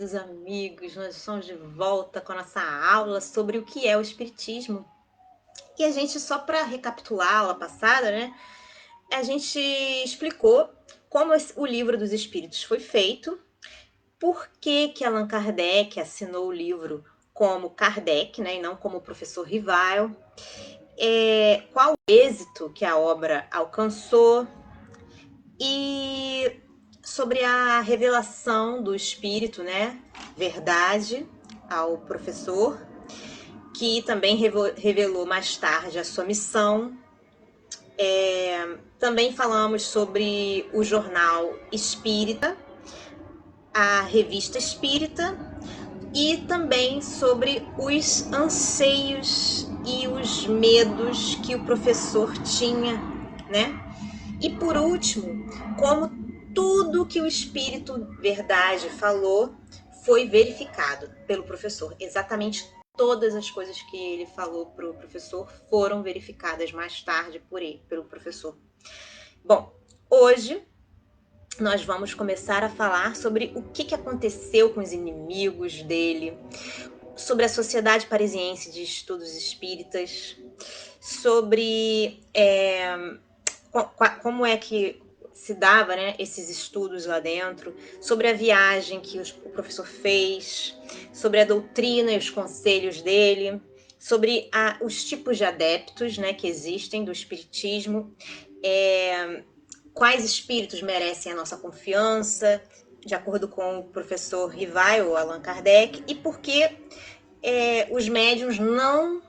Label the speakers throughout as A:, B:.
A: queridos amigos, nós estamos de volta com a nossa aula sobre o que é o Espiritismo. E a gente, só para recapitular a aula passada, né? A gente explicou como o Livro dos Espíritos foi feito, por que Allan Kardec assinou o livro como Kardec, né, e não como o professor Rivail, qual o êxito que a obra alcançou e sobre a revelação do Espírito, né, verdade, ao professor, que também revelou mais tarde a sua missão. Também falamos sobre o jornal Espírita, a revista Espírita, e também sobre os anseios e os medos que o professor tinha, né? E por último, como tudo que o Espírito Verdade falou foi verificado pelo professor. Exatamente todas as coisas que ele falou para o professor foram verificadas mais tarde pelo professor. Bom, hoje nós vamos começar a falar sobre o que aconteceu com os inimigos dele, sobre a Sociedade Parisiense de Estudos Espíritas, sobre como é que se dava, né, esses estudos lá dentro, sobre a viagem que o professor fez, sobre a doutrina e os conselhos dele, sobre os tipos de adeptos, né, que existem do espiritismo, quais espíritos merecem a nossa confiança, de acordo com o professor Rivail, ou Allan Kardec, e por que os médiuns não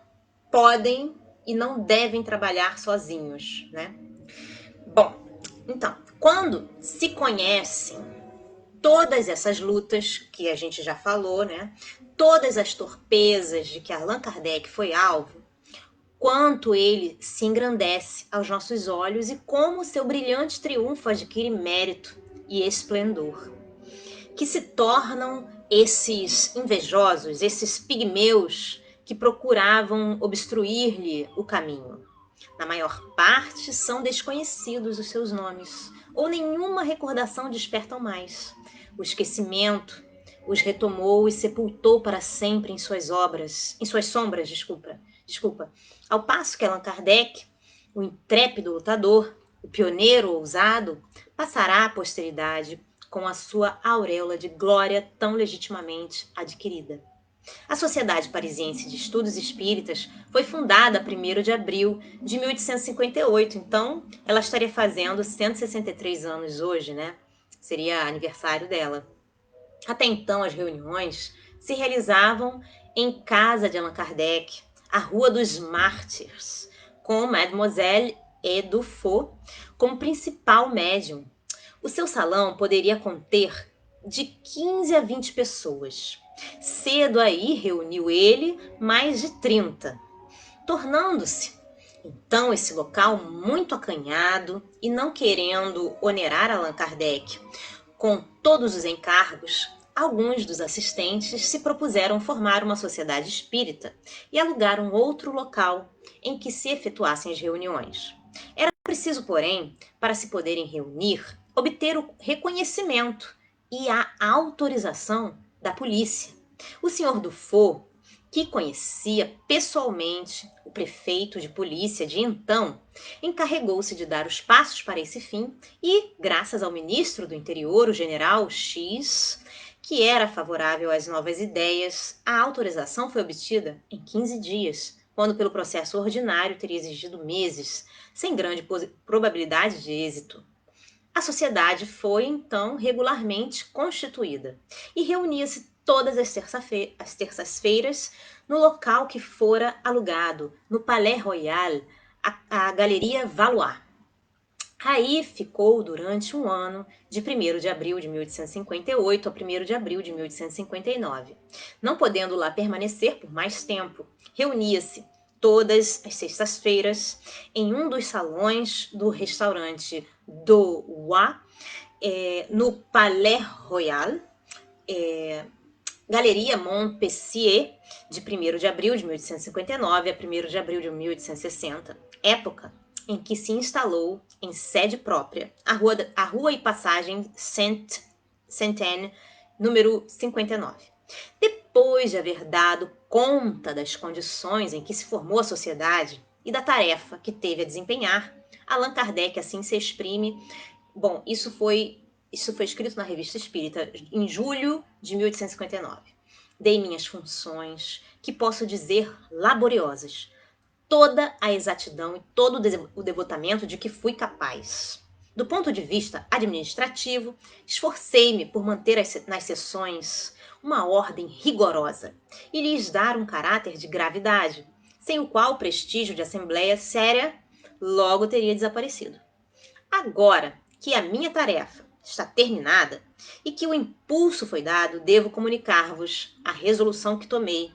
A: podem e não devem trabalhar sozinhos, né? Bom, então, quando se conhecem todas essas lutas que a gente já falou, né? Todas as torpezas de que Allan Kardec foi alvo, quanto ele se engrandece aos nossos olhos e como seu brilhante triunfo adquire mérito e esplendor, que se tornam esses invejosos, esses pigmeus que procuravam obstruir-lhe o caminho. Na maior parte são desconhecidos os seus nomes, ou nenhuma recordação despertam mais. O esquecimento os retomou e sepultou para sempre em suas sombras, desculpa. Ao passo que Allan Kardec, o intrépido lutador, o pioneiro ousado, passará à posteridade com a sua auréola de glória tão legitimamente adquirida. A Sociedade Parisiense de Estudos Espíritas foi fundada 1º de abril de 1858, então ela estaria fazendo 163 anos hoje, né? Seria aniversário dela. Até então, as reuniões se realizavam em casa de Allan Kardec, a Rua dos Mártires, com Mademoiselle Edufaux como principal médium. O seu salão poderia conter de 15 a 20 pessoas. Cedo aí reuniu ele mais de 30, tornando-se então esse local muito acanhado, e não querendo onerar Allan Kardec com todos os encargos, alguns dos assistentes se propuseram formar uma sociedade espírita e alugar um outro local em que se efetuassem as reuniões. Era preciso, porém, para se poderem reunir, obter o reconhecimento e a autorização da polícia. O senhor Dufault, que conhecia pessoalmente o prefeito de polícia de então, encarregou-se de dar os passos para esse fim e, graças ao ministro do Interior, o general X, que era favorável às novas ideias, a autorização foi obtida em 15 dias, quando pelo processo ordinário teria exigido meses, sem grande probabilidade de êxito. A sociedade foi, então, regularmente constituída e reunia-se todas as terças-feiras no local que fora alugado, no Palais Royal, a Galeria Valois. Aí ficou durante um ano, de 1º de abril de 1858 a 1º de abril de 1859. Não podendo lá permanecer por mais tempo, reunia-se todas as sextas-feiras em um dos salões do restaurante Douai, no Palais Royal, Galeria Montpensier, de 1º de abril de 1859 a 1º de abril de 1860, época em que se instalou em sede própria a rua e passagem Saint-Anne número 59. Depois de haver dado conta das condições em que se formou a sociedade e da tarefa que teve a desempenhar, Allan Kardec assim se exprime. Bom, isso foi escrito na Revista Espírita em julho de 1859. Dei minhas funções, que posso dizer laboriosas, toda a exatidão e todo o devotamento de que fui capaz. Do ponto de vista administrativo, esforcei-me por manter nas sessões uma ordem rigorosa e lhes dar um caráter de gravidade, sem o qual o prestígio de assembleia séria logo teria desaparecido. Agora que a minha tarefa está terminada e que o impulso foi dado, devo comunicar-vos a resolução que tomei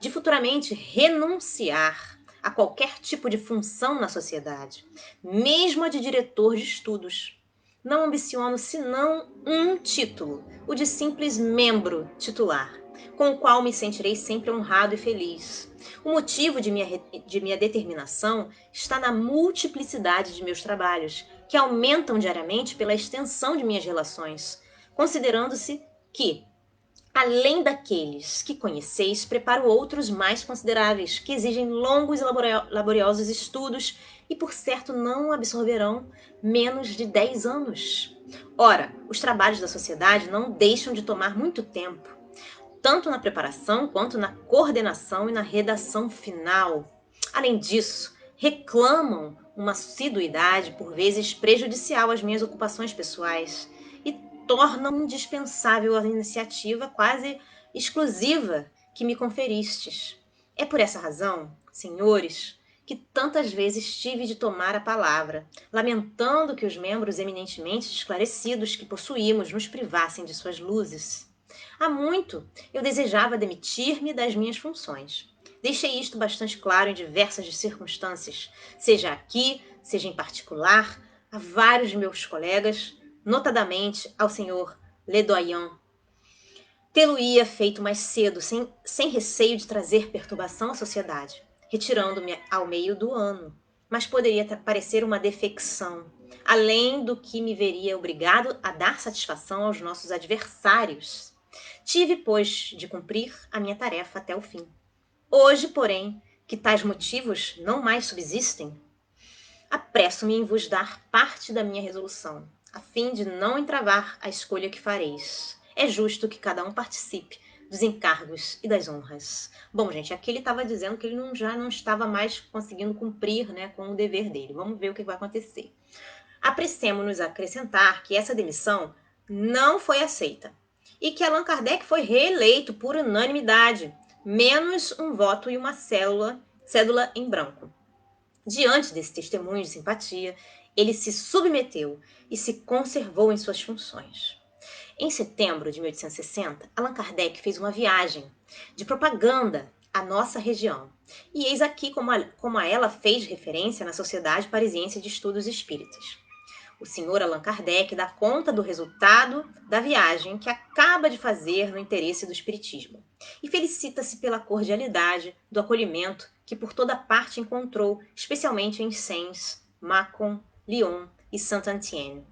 A: de futuramente renunciar a qualquer tipo de função na sociedade, mesmo a de diretor de estudos. Não ambiciono senão um título, o de simples membro titular, com o qual me sentirei sempre honrado e feliz. O motivo de minha determinação está na multiplicidade de meus trabalhos, que aumentam diariamente pela extensão de minhas relações, considerando-se que, além daqueles que conheceis, preparo outros mais consideráveis, que exigem longos e laboriosos estudos e, por certo, não absorverão menos de 10 anos. Ora, os trabalhos da sociedade não deixam de tomar muito tempo, tanto na preparação quanto na coordenação e na redação final. Além disso, reclamam uma assiduidade, por vezes prejudicial às minhas ocupações pessoais, e tornam indispensável a iniciativa quase exclusiva que me conferistes. É por essa razão, senhores, que tantas vezes tive de tomar a palavra, lamentando que os membros eminentemente esclarecidos que possuímos nos privassem de suas luzes. Há muito eu desejava demitir-me das minhas funções. Deixei isto bastante claro em diversas circunstâncias, seja aqui, seja em particular, a vários de meus colegas, notadamente ao senhor Ledoyen. Tê-lo-ia feito mais cedo, sem receio de trazer perturbação à sociedade, retirando-me ao meio do ano, mas poderia parecer uma defecção, além do que me veria obrigado a dar satisfação aos nossos adversários. Tive, pois, de cumprir a minha tarefa até o fim. Hoje, porém, que tais motivos não mais subsistem, apresso-me em vos dar parte da minha resolução, a fim de não entravar a escolha que fareis. É justo que cada um participe dos encargos e das honras. Bom, gente, aqui ele estava dizendo que ele já não estava mais conseguindo cumprir, né, com o dever dele. Vamos ver o que vai acontecer. Apressemo-nos a acrescentar que essa demissão não foi aceita e que Allan Kardec foi reeleito por unanimidade, menos um voto e uma cédula em branco. Diante desse testemunho de simpatia, ele se submeteu e se conservou em suas funções. Em setembro de 1860, Allan Kardec fez uma viagem de propaganda à nossa região. E eis aqui como a ela fez referência na Sociedade Parisiense de Estudos Espíritas. O senhor Allan Kardec dá conta do resultado da viagem que acaba de fazer no interesse do espiritismo e felicita-se pela cordialidade do acolhimento que por toda parte encontrou, especialmente em Sens, Mâcon, Lyon e Saint-Étienne.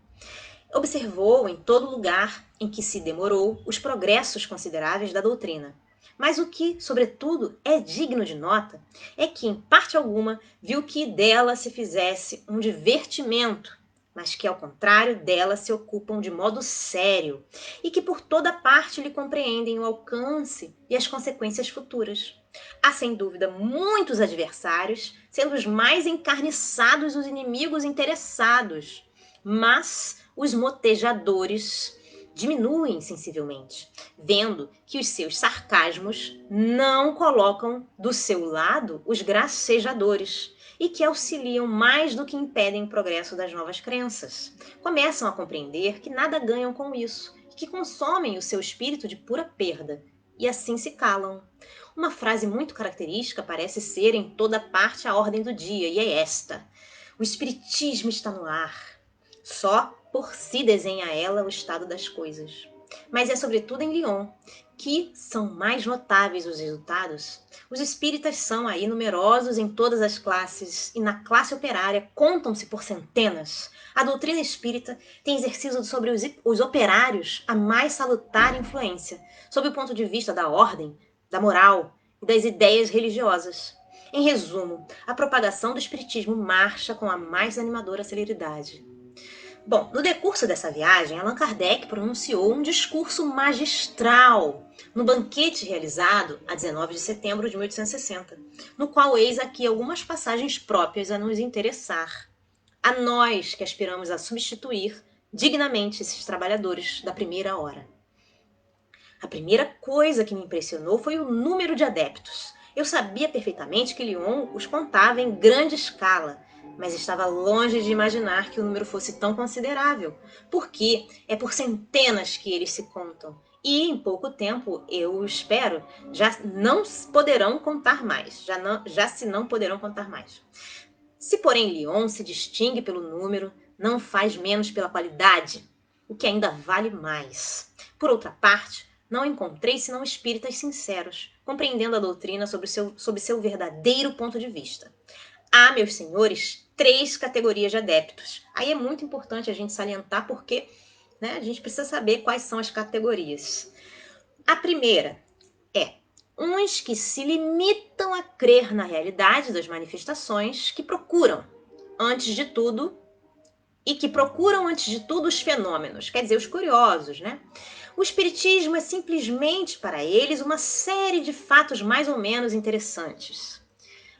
A: Observou em todo lugar em que se demorou os progressos consideráveis da doutrina. Mas o que, sobretudo, é digno de nota é que, em parte alguma, viu que dela se fizesse um divertimento, mas que, ao contrário dela, se ocupam de modo sério, e que por toda parte lhe compreendem o alcance e as consequências futuras. Há, sem dúvida, muitos adversários, sendo os mais encarniçados os inimigos interessados, mas os motejadores diminuem sensivelmente, vendo que os seus sarcasmos não colocam do seu lado os gracejadores, e que auxiliam mais do que impedem o progresso das novas crenças. Começam a compreender que nada ganham com isso, e que consomem o seu espírito de pura perda, e assim se calam. Uma frase muito característica parece ser em toda parte a ordem do dia, e é esta: o espiritismo está no ar. Só por si desenha ela o estado das coisas. mas é sobretudo em Lyon que são mais notáveis os resultados. Os espíritas são aí numerosos em todas as classes e na classe operária contam-se por centenas. A doutrina espírita tem exercido sobre os operários a mais salutar influência, sob o ponto de vista da ordem, da moral e das ideias religiosas. Em resumo, a propagação do espiritismo marcha com a mais animadora celeridade. Bom, no decurso dessa viagem, Allan Kardec pronunciou um discurso magistral no banquete realizado a 19 de setembro de 1860, no qual eis aqui algumas passagens próprias a nos interessar, a nós que aspiramos a substituir dignamente esses trabalhadores da primeira hora. A primeira coisa que me impressionou foi o número de adeptos. Eu sabia perfeitamente que Lyon os contava em grande escala, mas estava longe de imaginar que o número fosse tão considerável, porque é por centenas que eles se contam. E em pouco tempo, eu espero, já não poderão contar mais. Já se não poderão contar mais. Se, porém, Lyon se distingue pelo número, não faz menos pela qualidade, o que ainda vale mais. Por outra parte, não encontrei senão espíritas sinceros, compreendendo a doutrina sob seu verdadeiro ponto de vista. Há, meus senhores, 3 categorias de adeptos. Aí é muito importante a gente salientar porque, a gente precisa saber quais são as categorias. A primeira é uns que se limitam a crer na realidade das manifestações que procuram, antes de tudo, os fenômenos, quer dizer, os curiosos, né? O espiritismo é simplesmente para eles uma série de fatos mais ou menos interessantes.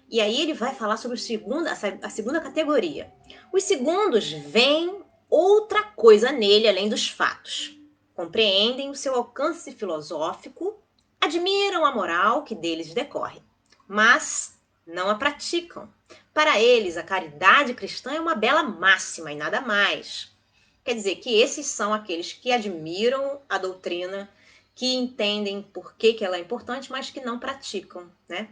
A: E aí ele vai falar sobre a segunda categoria. Os segundos veem outra coisa nele além dos fatos. Compreendem o seu alcance filosófico, admiram a moral que deles decorre, mas não a praticam. Para eles, a caridade cristã é uma bela máxima e nada mais. Quer dizer que esses são aqueles que admiram a doutrina, que entendem por que ela é importante, mas que não praticam, né?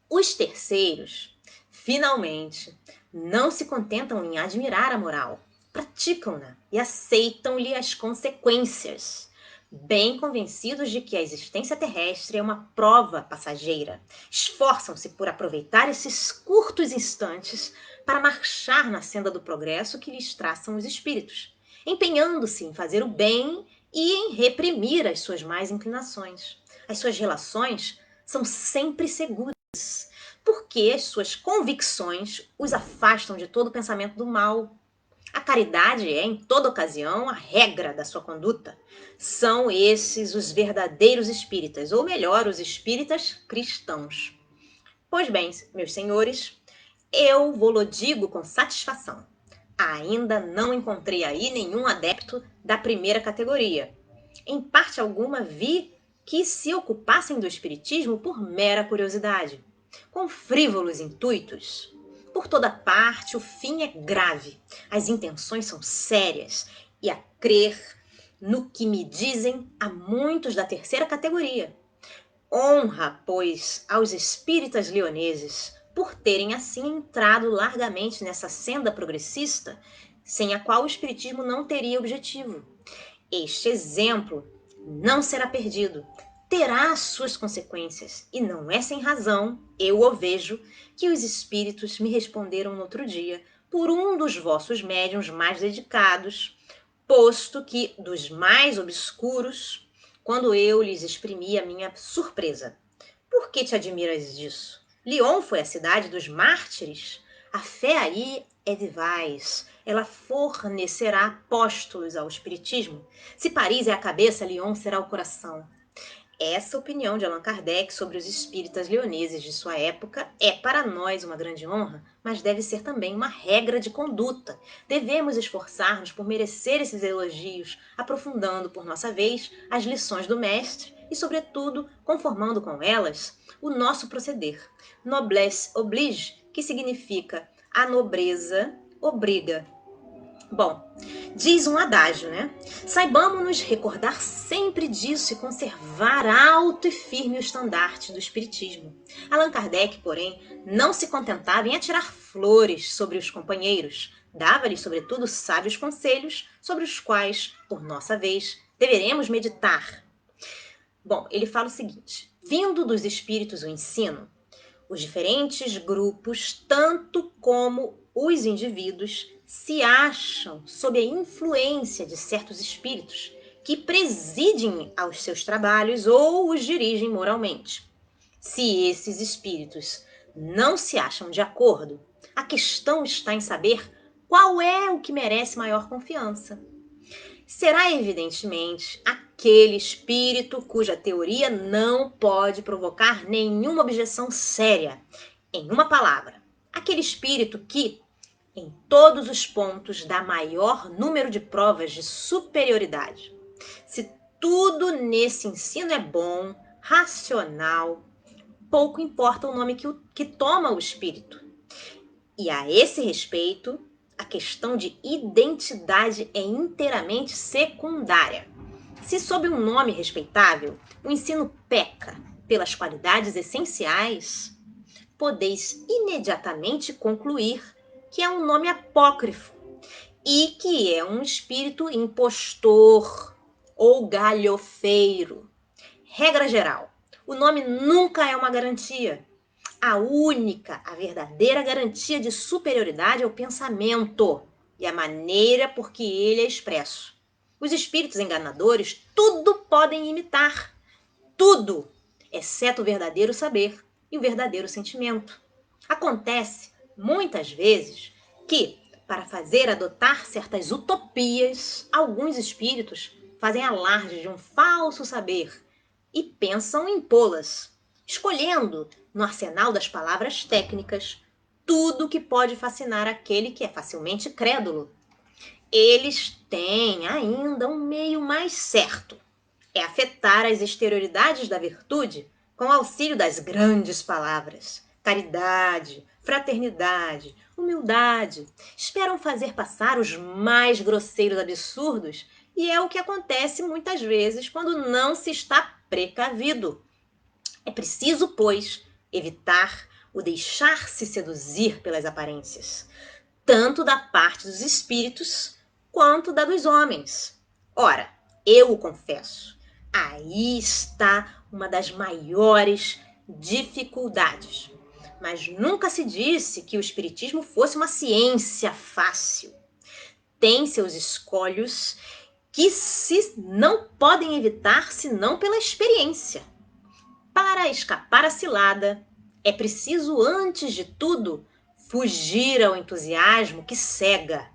A: Os terceiros, finalmente, não se contentam em admirar a moral, praticam-na e aceitam-lhe as consequências, bem convencidos de que a existência terrestre é uma prova passageira. Esforçam-se por aproveitar esses curtos instantes para marchar na senda do progresso que lhes traçam os espíritos, empenhando-se em fazer o bem e em reprimir as suas más inclinações. As suas relações são sempre seguras, porque as suas convicções os afastam de todo pensamento do mal. A caridade é, em toda ocasião, a regra da sua conduta. São esses os verdadeiros espíritas, ou melhor, os espíritas cristãos. Pois bem, meus senhores, eu vou-lo digo com satisfação. Ainda não encontrei aí nenhum adepto da primeira categoria. Em parte alguma vi que se ocupassem do espiritismo por mera curiosidade, com frívolos intuitos. Por toda parte, o fim é grave, as intenções são sérias, e a crer no que me dizem há muitos da terceira categoria. Honra, pois, aos espíritas leoneses por terem assim entrado largamente nessa senda progressista, sem a qual o espiritismo não teria objetivo. Este exemplo não será perdido, terá as suas consequências, e não é sem razão, eu o vejo, que os espíritos me responderam no outro dia, por um dos vossos médiuns mais dedicados, posto que dos mais obscuros, quando eu lhes exprimi a minha surpresa. Por que te admiras disso? Lyon foi a cidade dos mártires? A fé aí é vivaz, ela fornecerá apóstolos ao espiritismo. Se Paris é a cabeça, Lyon será o coração. Essa opinião de Allan Kardec sobre os espíritas leoneses de sua época é para nós uma grande honra, mas deve ser também uma regra de conduta. Devemos esforçar-nos por merecer esses elogios, aprofundando, por nossa vez, as lições do mestre e, sobretudo, conformando com elas o nosso proceder. Noblesse oblige, que significa a nobreza obriga. Bom, diz um adágio, né? Saibamos-nos recordar sempre disso e conservar alto e firme o estandarte do espiritismo. Allan Kardec, porém, não se contentava em atirar flores sobre os companheiros. Dava-lhes, sobretudo, sábios conselhos, sobre os quais, por nossa vez, deveremos meditar? Bom, ele fala o seguinte: vindo dos espíritos o ensino, os diferentes grupos, tanto como os indivíduos, se acham sob a influência de certos espíritos que presidem aos seus trabalhos ou os dirigem moralmente. Se esses espíritos não se acham de acordo, a questão está em saber qual é o que merece maior confiança. Será, evidentemente, aquele espírito cuja teoria não pode provocar nenhuma objeção séria. Em uma palavra, aquele espírito que, em todos os pontos, dá maior número de provas de superioridade. Se tudo nesse ensino é bom, racional, pouco importa o nome que toma o espírito. E a esse respeito, a questão de identidade é inteiramente secundária. Se sob um nome respeitável, o ensino peca pelas qualidades essenciais, podeis imediatamente concluir que é um nome apócrifo e que é um espírito impostor ou galhofeiro. Regra geral, o nome nunca é uma garantia. A verdadeira garantia de superioridade é o pensamento e a maneira por que ele é expresso. Os espíritos enganadores tudo podem imitar, tudo, exceto o verdadeiro saber e o verdadeiro sentimento. Acontece, muitas vezes, que, para fazer adotar certas utopias, alguns espíritos fazem alarde de um falso saber e pensam em impô-las, escolhendo, no arsenal das palavras técnicas, tudo que pode fascinar aquele que é facilmente crédulo. Eles têm ainda um meio mais certo: é afetar as exterioridades da virtude com o auxílio das grandes palavras. Caridade, fraternidade, humildade. Esperam fazer passar os mais grosseiros absurdos e é o que acontece muitas vezes quando não se está precavido. É preciso, pois, evitar o deixar-se seduzir pelas aparências, tanto da parte dos espíritos quanto da dos homens. Ora, eu o confesso, aí está uma das maiores dificuldades. Mas nunca se disse que o espiritismo fosse uma ciência fácil. Tem seus escolhos que se não podem evitar senão pela experiência. Para escapar à cilada, é preciso, antes de tudo, fugir ao entusiasmo que cega,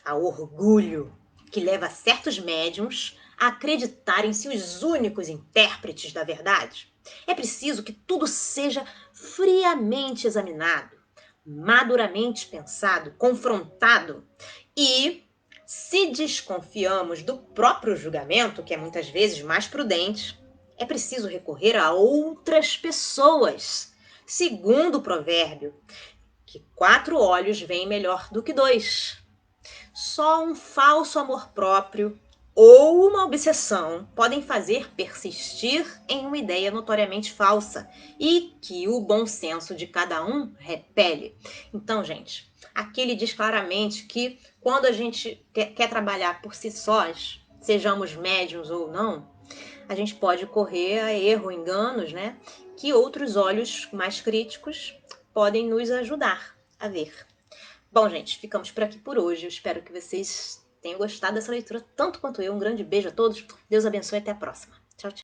A: ao orgulho que leva certos médiuns a acreditarem-se os únicos intérpretes da verdade. É preciso que tudo seja friamente examinado, maduramente pensado, confrontado e, se desconfiamos do próprio julgamento, que é muitas vezes mais prudente, é preciso recorrer a outras pessoas, segundo o provérbio, que 4 olhos veem melhor do que 2. Só um falso amor próprio ou uma obsessão podem fazer persistir em uma ideia notoriamente falsa e que o bom senso de cada um repele. Então, gente, aqui ele diz claramente que quando a gente quer trabalhar por si sós, sejamos médiums ou não, a gente pode correr a erro, enganos, né? Que outros olhos mais críticos podem nos ajudar a ver. Bom, gente, ficamos por aqui por hoje. Eu espero que vocês tenham gostado dessa leitura tanto quanto eu. Um grande beijo a todos. Deus abençoe e até a próxima. Tchau, tchau.